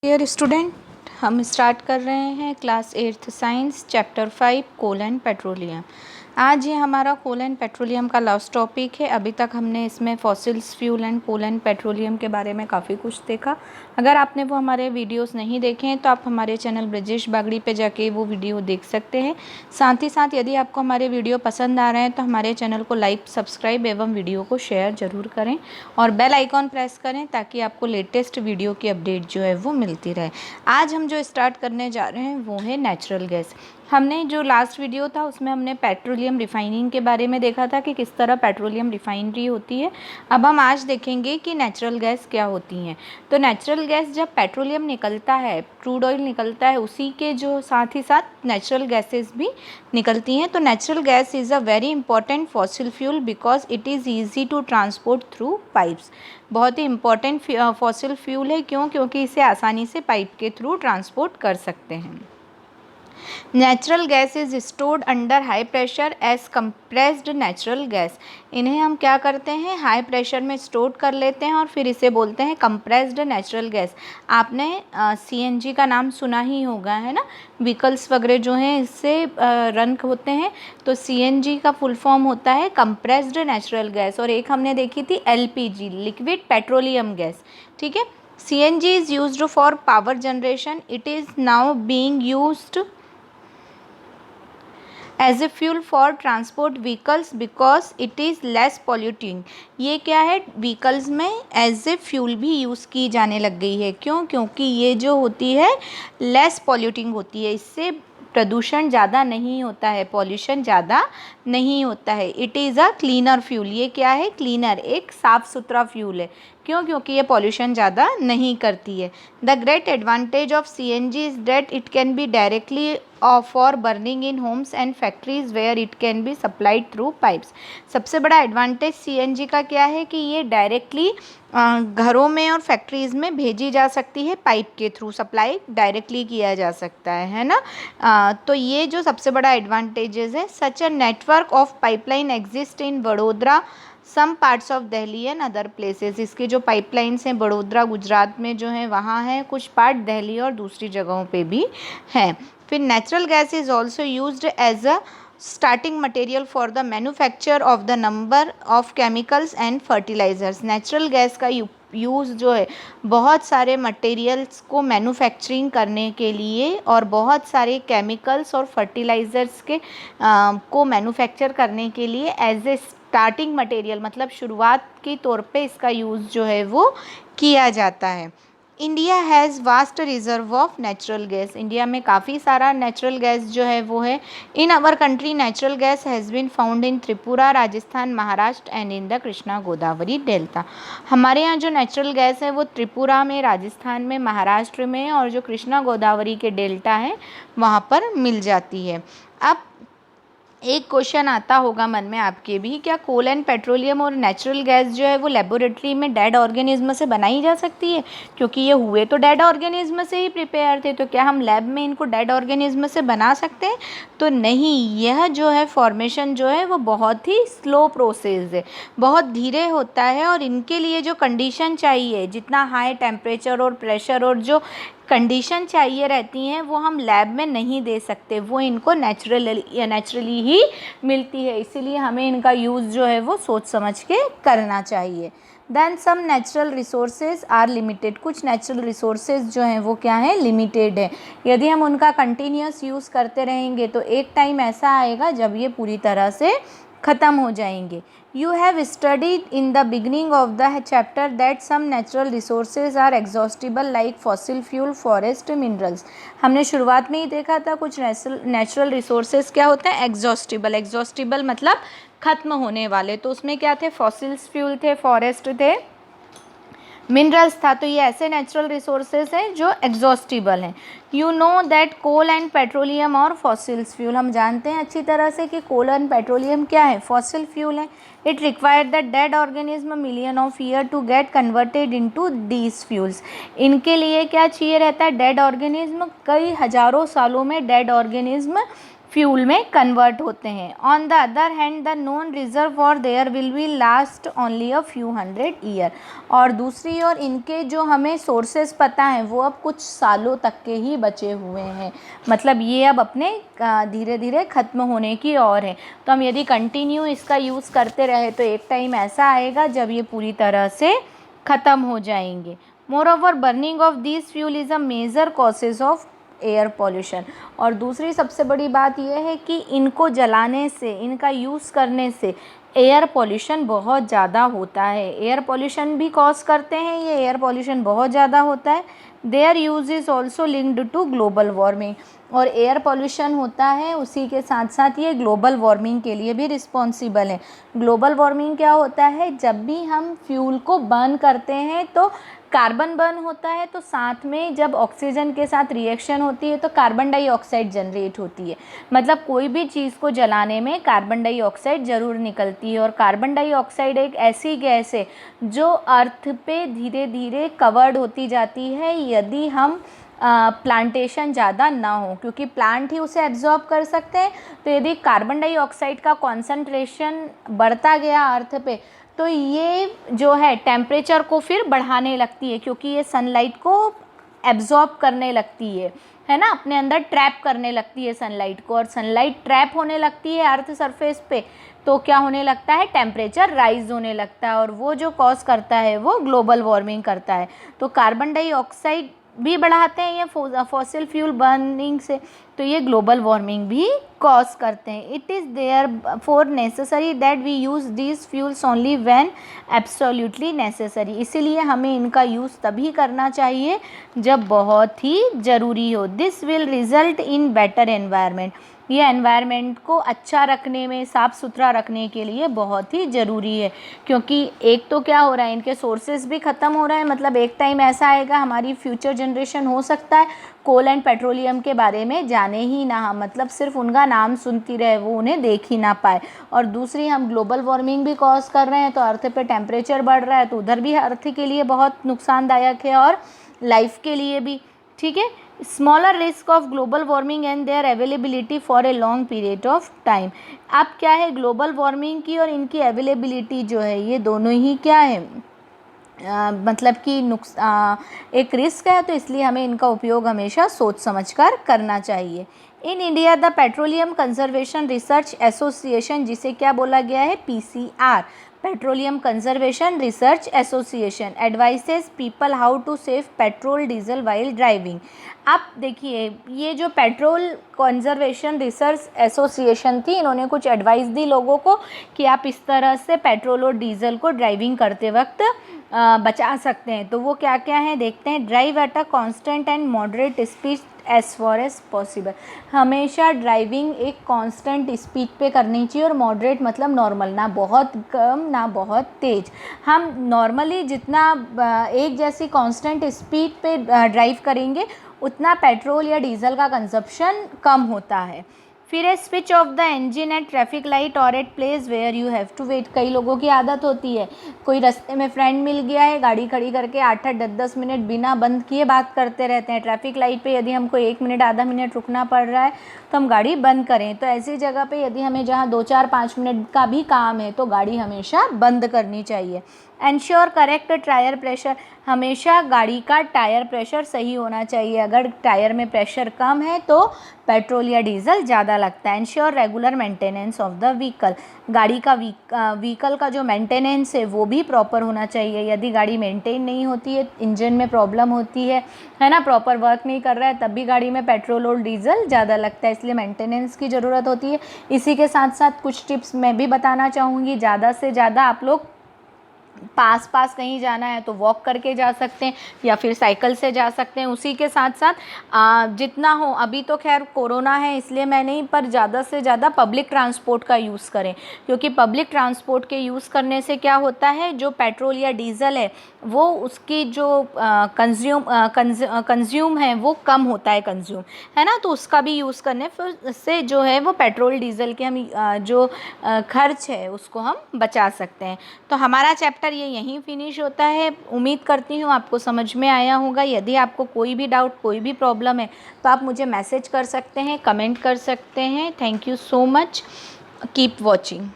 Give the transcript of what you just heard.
Dear student, हम start कर रहे हैं class 8th science chapter 5 coal and petroleum. आज ये हमारा कोल एंड पेट्रोलियम का लास्ट टॉपिक है। अभी तक हमने इसमें fossils fuel and coal and petroleum के बारे में काफ़ी कुछ देखा। अगर आपने वो हमारे वीडियोस नहीं देखे हैं तो आप हमारे चैनल ब्रजेश बागड़ी पे जाके वो वीडियो देख सकते हैं। साथ ही साथ यदि आपको हमारे वीडियो पसंद आ रहे हैं तो हमारे चैनल को लाइक, सब्सक्राइब एवं वीडियो को शेयर ज़रूर करें और बेल आइकॉन प्रेस करें ताकि आपको लेटेस्ट वीडियो की अपडेट जो है वो मिलती रहे। आज हम जो स्टार्ट करने जा रहे हैं वो है नेचुरल गैस। हमने जो लास्ट वीडियो था उसमें हमने पेट्रोलियम रिफाइनिंग के बारे में देखा था कि किस तरह पेट्रोलियम रिफाइनरी होती है। अब हम आज देखेंगे कि नेचुरल गैस क्या होती हैं। तो नेचुरल गैस जब पेट्रोलियम निकलता है, क्रूड ऑयल निकलता है, उसी के जो साथ ही साथ नेचुरल गैसेस भी निकलती हैं। तो natural gas is a very important fossil fuel because it is easy to transport through pipes. बहुत ही इंपॉर्टेंट फॉसिल फ्यूल है। क्योंकि इसे आसानी से पाइप के थ्रू ट्रांसपोर्ट कर सकते हैं। Natural gas is stored under high pressure as compressed natural gas. इन्हें हम क्या करते हैं, हाई प्रेशर में स्टोर कर लेते हैं और फिर इसे बोलते हैं कंप्रेस्ड नेचुरल गैस। आपने सीएनजी का नाम सुना ही होगा, है ना। व्हीकल्स वगैरह जो हैं इससे रन होते हैं। तो सीएनजी का फुल फॉर्म होता है कंप्रेस्ड नेचुरल गैस। और एक हमने देखी थी एलपीजी, लिक्विड पेट्रोलियम गैस। ठीक है। CNG is used for power generation. It is now being used as a fuel for transport vehicles because it is less polluting. ये क्या है, व्हीकल्स में एज ए फ्यूल भी यूज़ की जाने लग गई है। क्योंकि ये जो होती है लेस पॉल्यूटिंग होती है, इससे प्रदूषण ज़्यादा नहीं होता है, पॉल्यूशन ज़्यादा नहीं होता है। It is a cleaner fuel. ये क्या है, क्लीनर, एक साफ़ सुथरा फ्यूल है। क्योंकि ये पॉल्यूशन ज़्यादा नहीं करती है। The great advantage of CNG is that it can be directly for burning in homes and factories where it can be supplied through pipes. सबसे बड़ा एडवांटेज सीएनजी का क्या है कि ये डायरेक्टली घरों में और फैक्ट्रीज़ में भेजी जा सकती है, पाइप के थ्रू सप्लाई डायरेक्टली किया जा सकता है ना। तो ये जो सबसे बड़ा एडवांटेजेस है। Such a network of pipeline exist in Vadodara, some parts of Delhi and other places. इसके जो पाइपलाइंस हैं बड़ोदरा गुजरात में जो है वहाँ हैं, कुछ पार्ट दिल्ली और दूसरी जगहों पे भी हैं। फिर natural gas is also used as a starting material for the manufacture of the number of chemicals and fertilisers. Natural gas का यूज़ जो है बहुत सारे मटेरियल्स को मैन्युफैक्चरिंग करने के लिए और बहुत सारे केमिकल्स और फर्टिलाइज़र्स के को मैन्युफैक्चर करने के लिए एज ए स्टार्टिंग मटेरियल, मतलब शुरुआत के तौर पे इसका यूज़ जो है वो किया जाता है। India has vast reserve of natural gas. India में काफ़ी सारा नेचुरल गैस जो है वो है। In our country natural gas has been found in Tripura, Rajasthan, Maharashtra and in the Krishna Godavari delta. हमारे यहाँ जो नेचुरल गैस है वो त्रिपुरा में, राजस्थान में, महाराष्ट्र में और जो कृष्णा गोदावरी के डेल्टा है वहाँ पर मिल जाती है। अब एक क्वेश्चन आता होगा मन में आपके भी, क्या कोल एंड पेट्रोलियम और नेचुरल गैस जो है वो लेबोरेटरी में डेड ऑर्गेनिज्म से बनाई जा सकती है? क्योंकि ये हुए तो डेड ऑर्गेनिज्म से ही प्रिपेयर थे, तो क्या हम लैब में इनको डेड ऑर्गेनिज्म से बना सकते हैं? तो नहीं, यह जो है फॉर्मेशन जो है वो बहुत ही स्लो प्रोसेस है, बहुत धीरे होता है। और इनके लिए जो कंडीशन चाहिए, जितना हाई टेम्परेचर और प्रेशर और जो कंडीशन चाहिए रहती हैं वो हम लैब में नहीं दे सकते, वो इनको नेचुरली ही मिलती है। इसीलिए हमें इनका यूज़ जो है वो सोच समझ के करना चाहिए। Then some natural resources are limited. कुछ नेचुरल रिसोर्सेज जो हैं वो क्या है, लिमिटेड है। यदि हम उनका कंटिन्यूस यूज़ करते रहेंगे तो एक टाइम ऐसा आएगा जब ये पूरी तरह से ख़त्म हो जाएंगे। You have studied in the beginning of the chapter that some natural resources are exhaustible like fossil fuel, forest, minerals. हमने शुरुआत में ही देखा था कुछ नेचुरल रिसोर्सेज क्या होते हैं, एग्जॉस्टिबल। एग्जॉस्टिबल मतलब ख़त्म होने वाले। तो उसमें क्या थे, फॉसिल्स फ्यूल थे, फॉरेस्ट थे, मिनरल्स था। तो ये ऐसे नेचुरल रिसोर्सेज हैं जो एग्जॉस्टिबल हैं। You know that coal and petroleum और फॉसिल्स फ्यूल, हम जानते हैं अच्छी तरह से कि कोल एंड पेट्रोलियम क्या है, फॉसिल फ्यूल है। It required the dead organism million of year to get converted into these fuels. इनके लिए क्या चाहिए रहता है, डेड ऑर्गेनिज्म। कई हज़ारों सालों में डेड ऑर्गेनिज्म फ्यूल में कन्वर्ट होते हैं। On the other hand the known reserve for their will be last only a few hundred year. और दूसरी ओर इनके जो हमें सोर्सेज पता हैं वो अब कुछ सालों तक के ही बचे हुए हैं, मतलब ये अब अपने धीरे धीरे ख़त्म होने की ओर है। तो हम यदि कंटिन्यू इसका यूज़ करते रहे तो एक टाइम ऐसा आएगा जब ये पूरी तरह से ख़त्म हो जाएंगे। Moreover burning of this fuel is a major causes of air pollution. और दूसरी सबसे बड़ी बात यह है कि इनको जलाने से, इनका यूज़ करने से एयर पॉल्यूशन बहुत ज़्यादा होता है। एयर पॉल्यूशन भी कॉज करते हैं ये, एयर पॉल्यूशन बहुत ज़्यादा होता है। Their use is also linked to global warming. और एयर पॉल्यूशन होता है उसी के साथ साथ ये ग्लोबल वार्मिंग के लिए भी रिस्पॉन्सिबल है। ग्लोबल वार्मिंग क्या होता है, जब भी हम फ्यूल को बर्न करते हैं तो कार्बन बर्न होता है, तो साथ में जब ऑक्सीजन के साथ रिएक्शन होती है तो कार्बन डाइऑक्साइड जनरेट होती है। मतलब कोई भी चीज़ को जलाने में कार्बन डाइऑक्साइड ज़रूर निकलती है। और कार्बन डाइऑक्साइड एक ऐसी गैस है जो अर्थ पे धीरे धीरे कवर्ड होती जाती है यदि हम प्लांटेशन ज़्यादा ना हो, क्योंकि प्लांट ही उसे एब्जॉर्ब कर सकते हैं। तो यदि कार्बन डाइऑक्साइड का कॉन्सेंट्रेशन बढ़ता गया अर्थ पे तो ये जो है टेम्परेचर को फिर बढ़ाने लगती है, क्योंकि ये सनलाइट को एब्जॉर्ब करने लगती है ना, अपने अंदर ट्रैप करने लगती है सनलाइट को। और सनलाइट ट्रैप होने लगती है अर्थ सरफेस पे तो क्या होने लगता है, टेम्परेचर राइज होने लगता है। और वो जो कॉज करता है वो ग्लोबल वार्मिंग करता है। तो कार्बन डाइऑक्साइड भी बढ़ाते हैं ये फॉसिल फ्यूल बर्निंग से, तो ये ग्लोबल वार्मिंग भी कॉज करते हैं। It is therefore necessary that we use these fuels only when absolutely necessary. इसीलिए हमें इनका यूज़ तभी करना चाहिए जब बहुत ही ज़रूरी हो। This will result in better environment. ये एनवायरनमेंट को अच्छा रखने में, साफ़ सुथरा रखने के लिए बहुत ही ज़रूरी है, क्योंकि एक तो क्या हो रहा है, इनके सोर्सेज भी ख़त्म हो रहे हैं। मतलब एक टाइम ऐसा आएगा हमारी फ्यूचर जनरेशन हो सकता है कोल एंड पेट्रोलियम के बारे में जाने ही ना, मतलब सिर्फ उनका नाम सुनती रहे, वो उन्हें देख ही ना पाए। और दूसरी हम ग्लोबल वार्मिंग भी कॉज कर रहे हैं, तो अर्थ पे टेम्परेचर बढ़ रहा है तो उधर भी अर्थ के लिए बहुत नुकसानदायक है और लाइफ के लिए भी। ठीक है, smaller risk of global warming and their availability for a long period of time. अब क्या है, ग्लोबल वार्मिंग की और इनकी अवेलेबिलिटी जो है ये दोनों ही क्या है, मतलब कि एक रिस्क है, तो इसलिए हमें इनका उपयोग हमेशा सोच समझकर करना चाहिए। In India the petroleum conservation research association, जिसे क्या बोला गया है, PCR, petroleum conservation research association, advises people how to save petrol diesel while driving. अब देखिए, ये जो पेट्रोल कंजर्वेशन रिसर्च एसोसिएशन थी, इन्होंने कुछ एडवाइस दी लोगों को कि आप इस तरह से पेट्रोल और डीजल को ड्राइविंग करते वक्त बचा सकते हैं। तो वो क्या क्या है देखते हैं। Drive at a constant and moderate speed as far as possible. हमेशा ड्राइविंग एक कांस्टेंट स्पीड पे करनी चाहिए, और मॉडरेट मतलब नॉर्मल, ना बहुत कम ना बहुत तेज़। हम नॉर्मली जितना एक जैसी कांस्टेंट स्पीड पे ड्राइव करेंगे उतना पेट्रोल या डीजल का कंजप्शन कम होता है। फिर है switch off the engine at traffic light और at place where you have to wait. कई लोगों की आदत होती है, कोई रास्ते में फ्रेंड मिल गया है, गाड़ी खड़ी करके 8-8 10-10 मिनट बिना बंद किए बात करते रहते हैं। ट्रैफिक लाइट पे यदि हमको 1 मिनट आधा मिनट रुकना पड़ रहा है तो हम गाड़ी बंद करें। तो ऐसी जगह पे यदि हमें जहाँ 2-4-5 मिनट का भी काम है तो गाड़ी हमेशा बंद करनी चाहिए। एंश्योर करेक्ट टायर प्रेशर, हमेशा गाड़ी का टायर प्रेशर सही होना चाहिए। अगर टायर में प्रेशर कम है तो पेट्रोल या डीजल ज़्यादा लगता है। Ensure regular maintenance of the vehicle, गाड़ी का व्हीकल का जो मेंटेनेंस है वो भी प्रॉपर होना चाहिए। यदि गाड़ी मेंटेन नहीं होती है, इंजन में प्रॉब्लम होती है ना, प्रॉपर वर्क नहीं कर रहा है, तब भी गाड़ी में पेट्रोल और डीजल ज़्यादा लगता है, इसलिए मेंटेनेंस की ज़रूरत होती है। इसी के साथ साथ कुछ टिप्स मैं भी बताना चाहूँगी। ज़्यादा से ज़्यादा आप लोग पास कहीं जाना है तो वॉक करके जा सकते हैं या फिर साइकिल से जा सकते हैं। उसी के साथ साथ जितना हो, अभी तो खैर कोरोना है इसलिए मैं नहीं, पर ज़्यादा से ज़्यादा पब्लिक ट्रांसपोर्ट का यूज़ करें, क्योंकि पब्लिक ट्रांसपोर्ट के यूज़ करने से क्या होता है, जो पेट्रोल या डीजल है वो उसकी जो कंज्यूम है वो कम होता है, कंज्यूम है ना, तो उसका भी यूज़ करने से जो है वो पेट्रोल डीजल के हम जो खर्च है उसको हम बचा सकते हैं। तो हमारा चैप्टर चैप्टर ये यहीं फिनिश होता है। उम्मीद करती हूँ आपको समझ में आया होगा। यदि आपको कोई भी डाउट, कोई भी प्रॉब्लम है तो आप मुझे मैसेज कर सकते हैं, कमेंट कर सकते हैं। Thank you so much, keep watching.